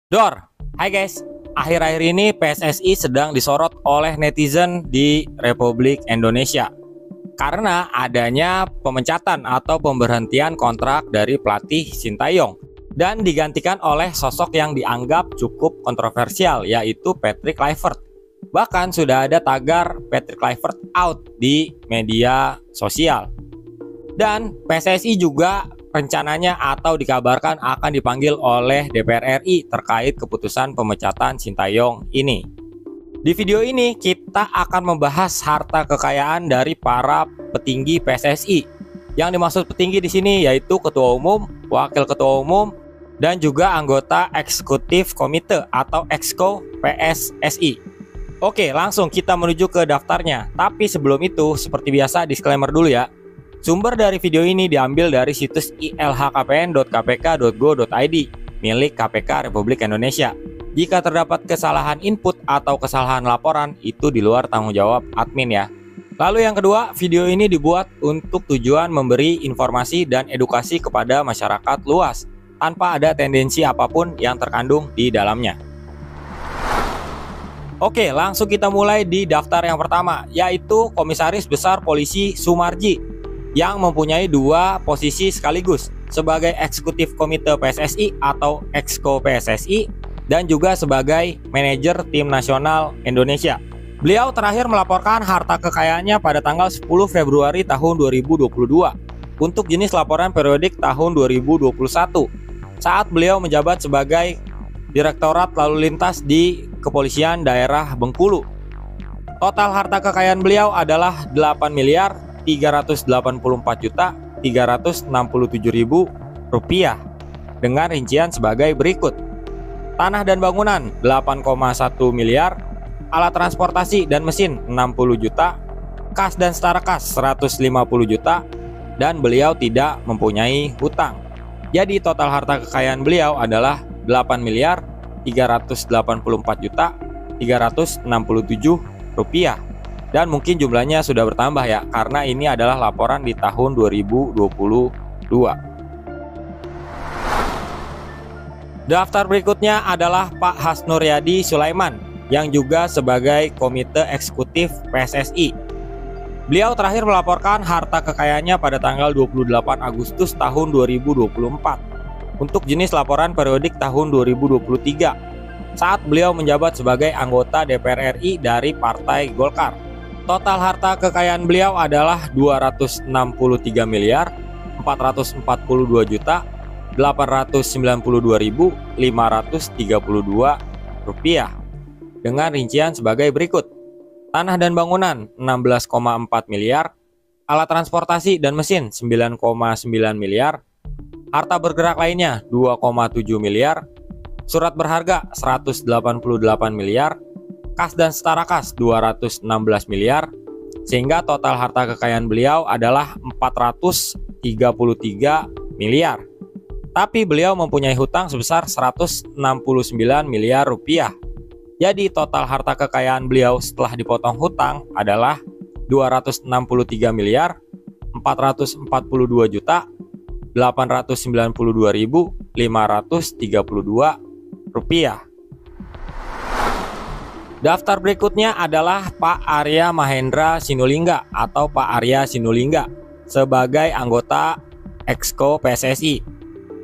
Dor, hai guys. Akhir-akhir ini PSSI sedang disorot oleh netizen di Republik Indonesia karena adanya pemecatan atau pemberhentian kontrak dari pelatih Sintayong dan digantikan oleh sosok yang dianggap cukup kontroversial, yaitu Patrick Kluivert. Bahkan sudah ada tagar Patrick Kluivert out di media sosial. Dan PSSI juga rencananya atau dikabarkan akan dipanggil oleh DPR RI terkait keputusan pemecatan Sintayong ini. Di video ini kita akan membahas harta kekayaan dari para petinggi PSSI. Yang dimaksud petinggi di sini yaitu ketua umum, wakil ketua umum, dan juga anggota eksekutif komite atau Exco PSSI. Oke, langsung kita menuju ke daftarnya. Tapi sebelum itu, seperti biasa disclaimer dulu ya. Sumber dari video ini diambil dari situs ilhkpn.kpk.go.id milik KPK Republik Indonesia. Jika terdapat kesalahan input atau kesalahan laporan, itu di luar tanggung jawab admin ya. Lalu yang kedua, video ini dibuat untuk tujuan memberi informasi dan edukasi kepada masyarakat luas, tanpa ada tendensi apapun yang terkandung di dalamnya. Oke, langsung kita mulai di daftar yang pertama, yaitu Komisaris Besar Polisi Sumarji, yang mempunyai dua posisi sekaligus sebagai eksekutif komite PSSI atau Exco PSSI dan juga sebagai manajer tim nasional Indonesia. Beliau terakhir melaporkan harta kekayaannya pada tanggal 10 Februari tahun 2022 untuk jenis laporan periodik tahun 2021 saat beliau menjabat sebagai Direktorat Lalu Lintas di Kepolisian Daerah Bengkulu. Total harta kekayaan beliau adalah 8.384.367.000 rupiah dengan rincian sebagai berikut: tanah dan bangunan 8,1 miliar, alat transportasi dan mesin 60 juta, kas dan setara kas 150 juta, dan beliau tidak mempunyai hutang. Jadi total harta kekayaan beliau adalah 8.384.367.000 rupiah. Dan mungkin jumlahnya sudah bertambah ya, karena ini adalah laporan di tahun 2022. Daftar berikutnya adalah Pak Hasnuryadi Sulaiman, yang juga sebagai Komite Eksekutif PSSI. Beliau terakhir melaporkan harta kekayaannya pada tanggal 28 Agustus tahun 2024 untuk jenis laporan periodik tahun 2023 saat beliau menjabat sebagai anggota DPR RI dari Partai Golkar. Total harta kekayaan beliau adalah 263.442.892.532 rupiah dengan rincian sebagai berikut: tanah dan bangunan 16,4 miliar, alat transportasi dan mesin 9,9 miliar, harta bergerak lainnya 2,7 miliar, surat berharga 188 miliar, kas dan setara kas 216 miliar, sehingga total harta kekayaan beliau adalah 433 miliar. Tapi beliau mempunyai hutang sebesar 169 miliar rupiah. Jadi total harta kekayaan beliau setelah dipotong hutang adalah 263 miliar 442 juta 892.532 rupiah. Daftar berikutnya adalah Pak Arya Mahendra Sinulinga atau Pak Arya Sinulinga sebagai anggota Exco PSSI.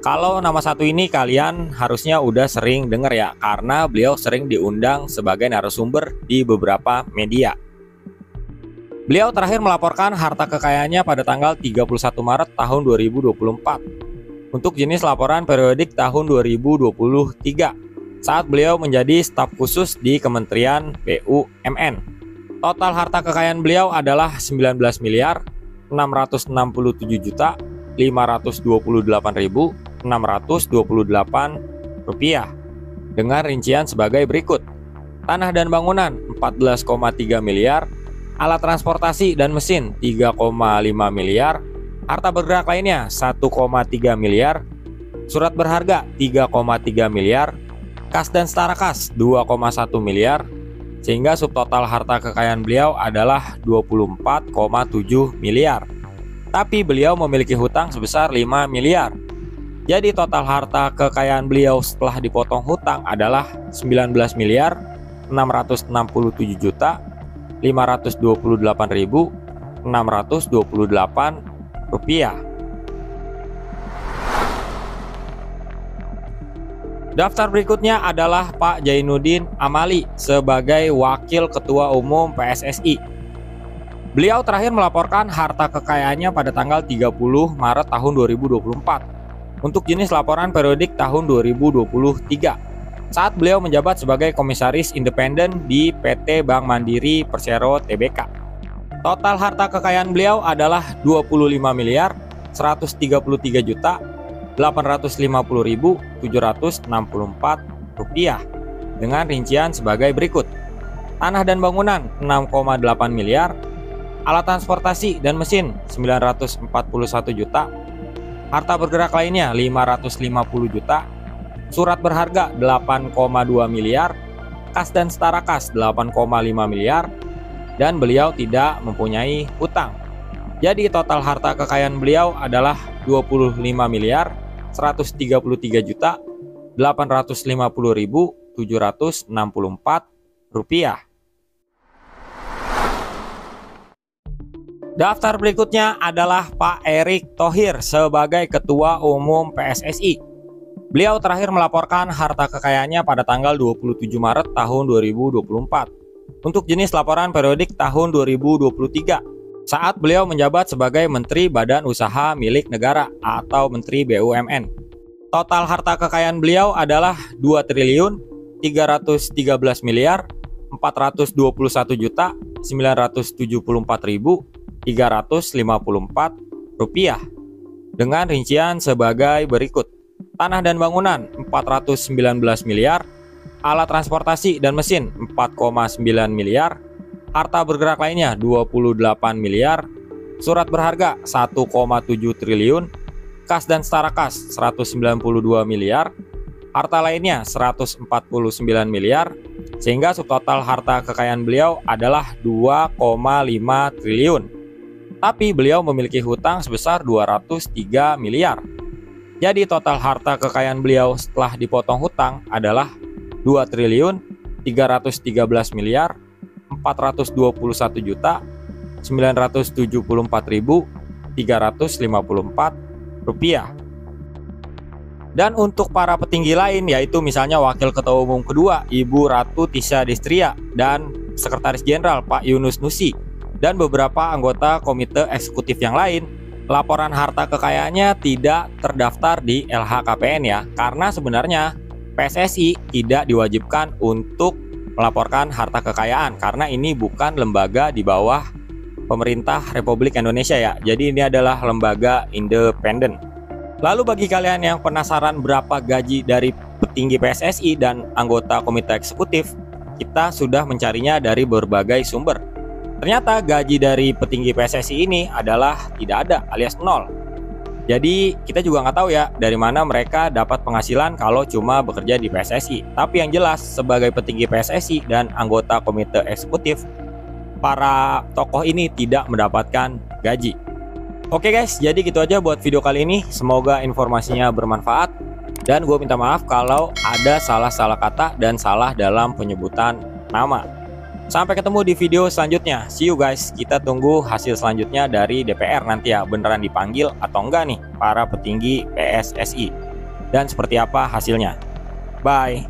Kalau nama satu ini kalian harusnya udah sering dengar ya, karena beliau sering diundang sebagai narasumber di beberapa media. Beliau terakhir melaporkan harta kekayaannya pada tanggal 31 Maret tahun 2024 untuk jenis laporan periodik tahun 2023 saat beliau menjadi staf khusus di Kementerian BUMN. Total harta kekayaan beliau adalah 19 miliar 667 juta 528.628 rupiah dengan rincian sebagai berikut: tanah dan bangunan 14,3 miliar, alat transportasi dan mesin 3,5 miliar, harta bergerak lainnya 1,3 miliar, surat berharga 3,3 miliar, kas dan setara kas 2,1 miliar, sehingga subtotal harta kekayaan beliau adalah 24,7 miliar. Tapi beliau memiliki hutang sebesar 5 miliar. Jadi total harta kekayaan beliau setelah dipotong hutang adalah 19.667.528.628 rupiah. Daftar berikutnya adalah Pak Zainuddin Amali sebagai Wakil Ketua Umum PSSI. Beliau terakhir melaporkan harta kekayaannya pada tanggal 30 Maret tahun 2024 untuk jenis laporan periodik tahun 2023 saat beliau menjabat sebagai Komisaris Independen di PT Bank Mandiri Persero Tbk. Total harta kekayaan beliau adalah 25.133.850.764 rupiah dengan rincian sebagai berikut: tanah dan bangunan 6,8 miliar, alat transportasi dan mesin 941 juta, harta bergerak lainnya 550 juta, surat berharga 8,2 miliar, kas dan setara kas 8,5 miliar, dan beliau tidak mempunyai hutang. Jadi total harta kekayaan beliau adalah 25.133.850.764 rupiah. Daftar berikutnya adalah Pak Erick Thohir sebagai Ketua Umum PSSI. Beliau terakhir melaporkan harta kekayaannya pada tanggal 27 Maret tahun 2024 untuk jenis laporan periodik tahun 2023 saat beliau menjabat sebagai Menteri Badan Usaha Milik Negara atau Menteri BUMN. Total harta kekayaan beliau adalah 2.311.421.974.354 rupiah dengan rincian sebagai berikut: tanah dan bangunan 419 miliar, alat transportasi dan mesin 4,9 miliar, harta bergerak lainnya 28 miliar, surat berharga 1,7 triliun, kas dan setara kas 192 miliar, harta lainnya 149 miliar, sehingga subtotal harta kekayaan beliau adalah 2,5 triliun. Tapi beliau memiliki hutang sebesar 203 miliar. Jadi total harta kekayaan beliau setelah dipotong hutang adalah 2.311.421.974.354 rupiah. Dan untuk para petinggi lain, yaitu misalnya Wakil Ketua Umum kedua Ibu Ratu Tisha Destria dan Sekretaris Jenderal Pak Yunus Nusi dan beberapa anggota komite eksekutif yang lain, laporan harta kekayaannya tidak terdaftar di LHKPN ya, karena sebenarnya PSSI tidak diwajibkan untuk melaporkan harta kekayaan karena ini bukan lembaga di bawah pemerintah Republik Indonesia ya. Jadi ini adalah lembaga independen. Lalu bagi kalian yang penasaran berapa gaji dari petinggi PSSI dan anggota komite eksekutif, kita sudah mencarinya dari berbagai sumber. Ternyata gaji dari petinggi PSSI ini adalah tidak ada alias nol. Jadi kita juga nggak tahu ya dari mana mereka dapat penghasilan kalau cuma bekerja di PSSI. Tapi yang jelas sebagai petinggi PSSI dan anggota komite eksekutif, para tokoh ini tidak mendapatkan gaji. Oke guys, jadi gitu aja buat video kali ini. Semoga informasinya bermanfaat. Dan gue minta maaf kalau ada salah-salah kata dan salah dalam penyebutan nama. Sampai ketemu di video selanjutnya. See you guys. Kita tunggu hasil selanjutnya dari DPR nanti ya. Beneran dipanggil atau enggak nih para petinggi PSSI. Dan seperti apa hasilnya. Bye.